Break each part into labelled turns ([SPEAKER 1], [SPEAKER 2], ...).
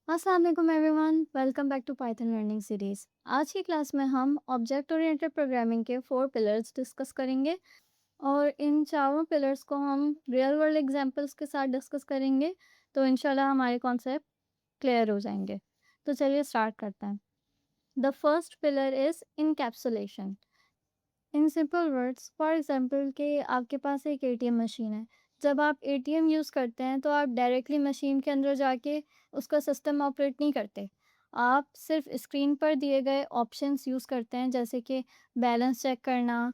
[SPEAKER 1] अस्सलाम वालेकुम everyone, welcome back to Python learning series. आज की क्लास में हम ऑब्जेक्ट ओरिएंटेड प्रोग्रामिंग के 4 पिलर्स डिस्कस करेंगे और इन चारों पिलर्स को हम रियल वर्ल्ड एग्जांपल्स के साथ डिस्कस करेंगे। तो इंशाल्लाह हमारे कॉन्सेप्ट क्लियर हो जाएंगे। तो चलिए स्टार्ट करते हैं। The first pillar is encapsulation. In simple words, for example कि आपके पास एक एटीएम मशीन है। जब आप एटीएम यूज़ करते हैं तो आप डायरेक्टली मशीन के अंदर जाके उसका सिस्टम ऑपरेट नहीं करते। आप सिर्फ स्क्रीन पर दिए गए ऑप्शंस यूज़ करते हैं, जैसे कि बैलेंस चेक करना,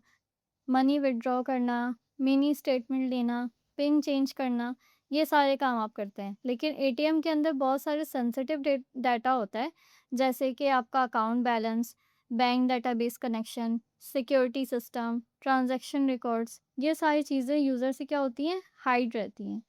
[SPEAKER 1] मनी विथड्रॉ करना, मिनी स्टेटमेंट लेना, पिन चेंज करना। ये सारे काम आप करते हैं। लेकिन एटीएम के अंदर बहुत सारे सेंसिटिव डाटा होता है, जैसे कि आपका account balance, bank database connection, security system, transaction records. ये सारी चीज़ें यूज़र से क्या होती हैं, हाइड रहती हैं।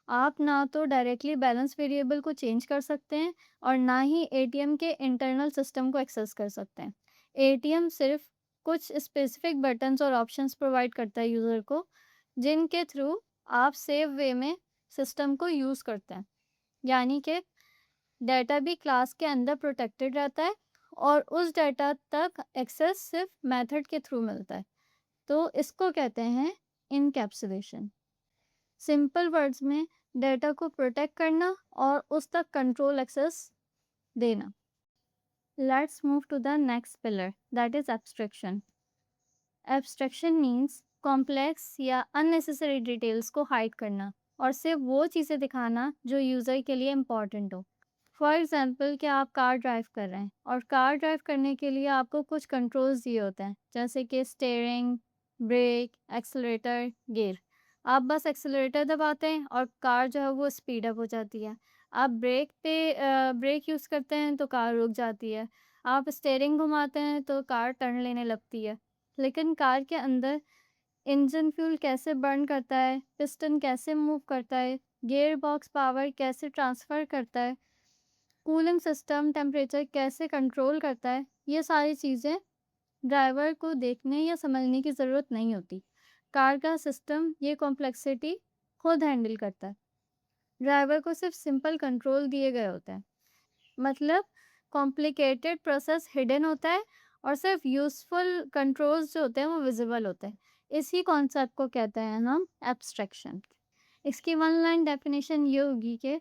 [SPEAKER 1] आप ना तो डायरेक्टली बैलेंस वेरिएबल को चेंज कर सकते हैं और ना ही एटीएम के इंटरनल सिस्टम को एक्सेस कर सकते हैं। एटीएम सिर्फ कुछ स्पेसिफिक बटन्स और ऑप्शंस प्रोवाइड करता है यूज़र को, जिनके थ्रू आप सेफ वे में सिस्टम को यूज़ करते हैं। यानी कि डाटा भी क्लास के अंदर प्रोटेक्टेड रहता है और उस डाटा तक एक्सेस सिर्फ मेथड के थ्रू मिलता है। तो इसको कहते हैं इनकैप्सुलेशन। सिंपल वर्ड्स में डेटा को प्रोटेक्ट करना और उस तक कंट्रोल एक्सेस देना। Let's move to the next pillar, that is abstraction. Abstraction means complex या अननेसेसरी डिटेल्स को हाइड करना और सिर्फ वो चीज़ें दिखाना जो यूज़र के लिए इम्पॉर्टेंट हो। फॉर एग्जाम्पल कि आप कार ड्राइव कर रहे हैं और कार ड्राइव करने के लिए आपको कुछ कंट्रोल्स दिए होते हैं, जैसे कि स्टीयरिंग, ब्रेक, एक्सेलरेटर, गियर। आप बस एक्सेलरेटर दबाते हैं और कार जो है वो स्पीड अप हो जाती है। आप ब्रेक यूज़ करते हैं तो कार रुक जाती है। आप स्टीयरिंग घुमाते हैं तो कार टर्न लेने लगती है। लेकिन कार के अंदर इंजन फ्यूल कैसे बर्न करता है, पिस्टन कैसे मूव करता है, गियर बॉक्स पावर कैसे ट्रांसफ़र करता है, कूलिंग सिस्टम टेम्परेचर कैसे कंट्रोल करता है, ये सारी चीज़ें ड्राइवर को देखने या समझने की ज़रूरत नहीं होती। कार का सिस्टम ये कॉम्प्लेक्सिटी खुद हैंडल करता है। ड्राइवर को सिर्फ सिंपल कंट्रोल दिए गए होते हैं। मतलब कॉम्प्लिकेटेड प्रोसेस हिडन होता है और सिर्फ यूज़फुल कंट्रोल्स जो होते हैं वो विजिबल होते हैं। इसी कॉन्सेप्ट को कहते हैं हम एब्स्ट्रैक्शन। इसकी वन लाइन डेफिनेशन ये होगी कि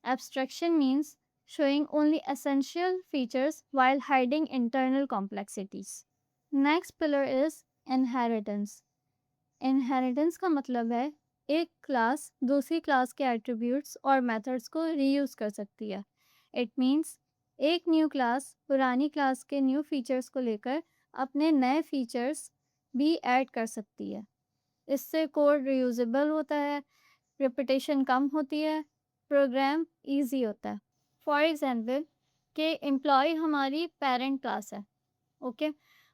[SPEAKER 1] abstraction means showing only essential features while hiding internal complexities. Next pillar is inheritance. Inheritance का मतलब है एक क्लास दूसरी क्लास के एट्रीब्यूट्स और मेथड्स को रीयूज़ कर सकती है। इट मीन्स एक न्यू क्लास पुरानी क्लास के न्यू फीचर्स को लेकर अपने नए फीचर्स भी ऐड कर सकती है। इससे कोड रीयूजेबल होता है, रिपीटेशन कम होती है, प्रोग्राम इजी होता है। फॉर एग्जांपल कि एम्प्लॉय हमारी पेरेंट क्लास है, ओके।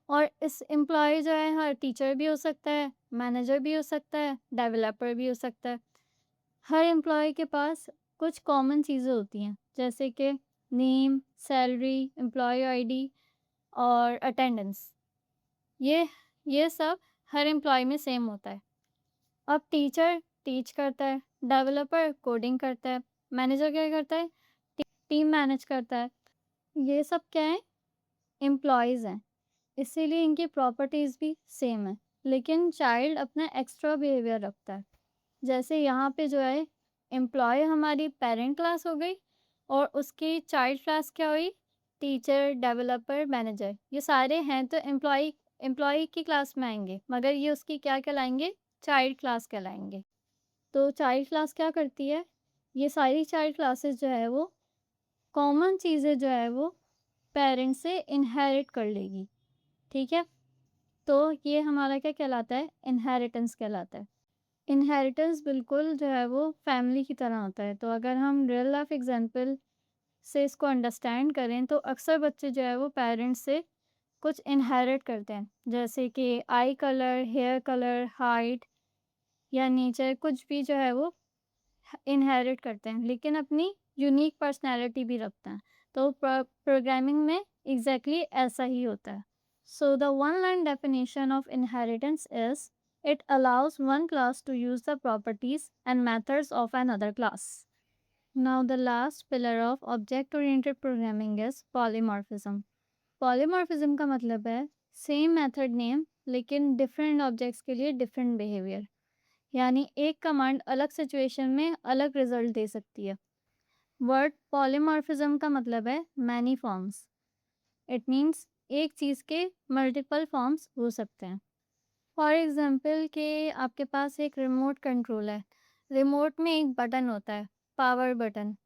[SPEAKER 1] और इस एम्प्लॉय जो है हर टीचर भी हो सकता है, मैनेजर भी हो सकता है, डेवलपर भी हो सकता है। हर एम्प्लॉय के पास कुछ कॉमन चीज़ें होती हैं, जैसे कि नेम, सैलरी, एम्प्लॉय आईडी और अटेंडेंस। ये ये सब हर एम्प्लॉय में सेम होता है। अब टीचर टीच करता है, डेवलपर कोडिंग करता है, मैनेजर क्या करता है, टीम मैनेज करता है। ये सब क्या है, एम्प्लॉयज़ हैं। इसीलिए इनकी प्रॉपर्टीज़ भी सेम है, लेकिन चाइल्ड अपना एक्स्ट्रा बिहेवियर रखता है। जैसे यहाँ पे जो है एम्प्लॉय हमारी पेरेंट क्लास हो गई और उसकी चाइल्ड क्लास क्या हुई, टीचर, डेवलपर, मैनेजर। ये सारे हैं तो एम्प्लॉय एम्प्लॉय की क्लास में आएंगे, मगर ये उसकी क्या कहलाएंगे, चाइल्ड क्लास कहलाएंगे। तो चाइल्ड क्लास क्या करती है, ये सारी चाइल्ड क्लासेस जो है वो कॉमन चीज़ें जो है वो पेरेंट्स से इनहेरिट कर लेगी। ठीक है। तो ये हमारा क्या कहलाता है, इनहेरिटेंस कहलाता है। इनहेरिटेंस बिल्कुल जो है वो फैमिली की तरह होता है। तो अगर हम रियल लाइफ एग्जांपल से इसको अंडरस्टैंड करें तो अक्सर बच्चे जो है वो पेरेंट्स से कुछ इनहेरिट करते हैं, जैसे कि eye colour, hair colour, height या नेचर, कुछ भी जो है वो इनहेरिट करते हैं, लेकिन अपनी यूनिक पर्सनैलिटी भी रखते हैं। तो प्रोग्रामिंग में एग्जैक्टली ऐसा ही होता है। So the one-line definition of inheritance is it allows one class to use the properties and methods of another class. Now the last pillar of object oriented programming is polymorphism. Polymorphism का मतलब है same method name लेकिन different objects के लिए different behaviour, यानी एक command अलग situation में अलग रिजल्ट दे सकती है। वर्ड पॉलीमॉर्फिज्म का मतलब है मैनी फॉर्म्स। इट मीन्स एक चीज़ के मल्टीपल फॉर्म्स हो सकते हैं। फॉर एग्जांपल कि आपके पास एक रिमोट कंट्रोल है। रिमोट में एक बटन होता है, पावर बटन,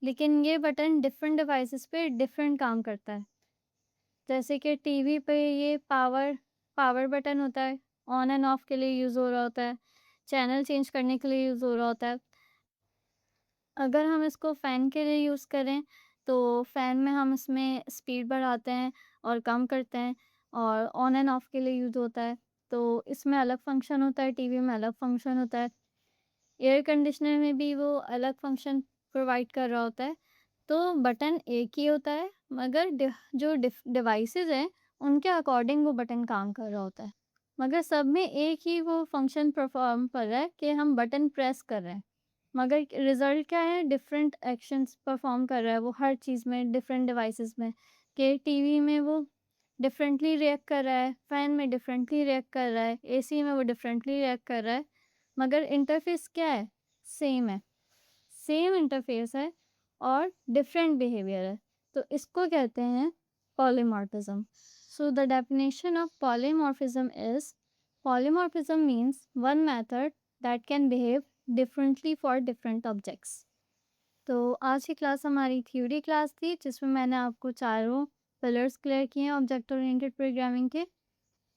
[SPEAKER 1] लेकिन ये बटन डिफरेंट डिवाइसेस पे डिफरेंट काम करता है। जैसे कि टीवी पे ये पावर पावर बटन होता है, ऑन एंड ऑफ के लिए यूज़ हो रहा होता है, चैनल चेंज करने के लिए यूज़ हो रहा होता है। अगर हम इसको फ़ैन के लिए यूज़ करें, तो फ़ैन में हम इसमें स्पीड बढ़ाते हैं और कम करते हैं, और ऑन एंड ऑफ के लिए यूज़ होता है, तो इसमें अलग फ़ंक्शन होता है, टीवी में अलग फ़ंक्शन होता है। एयर कंडीशनर में भी वो अलग फ़ंक्शन प्रोवाइड कर रहा होता है। तो बटन एक ही होता है, मगर जो डिवाइसेज़ हैं, उनके अकॉर्डिंग वो बटन काम कर रहा होता है। मगर सब में एक ही वो फ़ंक्शन परफ़ॉर्म कर रहा है कि हम बटन प्रेस कर रहे हैं। मगर रिज़ल्ट क्या है, डिफरेंट एक्शंस परफ़ॉर्म कर रहा है वो हर चीज़ में, डिफरेंट डिवाइसेज़ में। कि टीवी में वो डिफरेंटली रिएक्ट कर रहा है, फ़ैन में डिफरेंटली रिएक्ट कर रहा है, एसी में वो डिफरेंटली रिएक्ट कर रहा है, मगर इंटरफ़ेस क्या है? सेम है। सेम इंटरफ़ेस है और डिफरेंट बिहेवियर है। तो इसको कहते हैं polymorphism. So the definition of polymorphism is polymorphism means one method that can behave differently for different objects. तो आज की क्लास हमारी थ्योरी क्लास थी, जिसमें मैंने आपको चारों पिलर्स क्लियर किए हैं ऑब्जेक्ट ओरिएंटेड प्रोग्रामिंग के।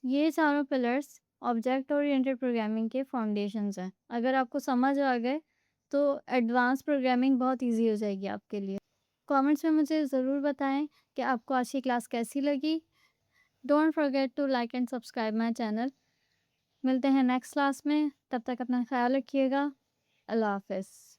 [SPEAKER 1] ये चारों पिलर्स ऑब्जेक्ट ओरिएंटेड प्रोग्रामिंग के फाउंडेशंस हैं। अगर आपको समझ आ गए तो एडवांस प्रोग्रामिंग बहुत इजी हो जाएगी आपके लिए। कमेंट्स में मुझे ज़रूर बताएं कि आपको आज की क्लास कैसी लगी। Don't forget to like and subscribe my channel. मिलते हैं नेक्स्ट क्लास में, तब तक अपना ख्याल रखिएगा। अल्लाह हाफ़िज़।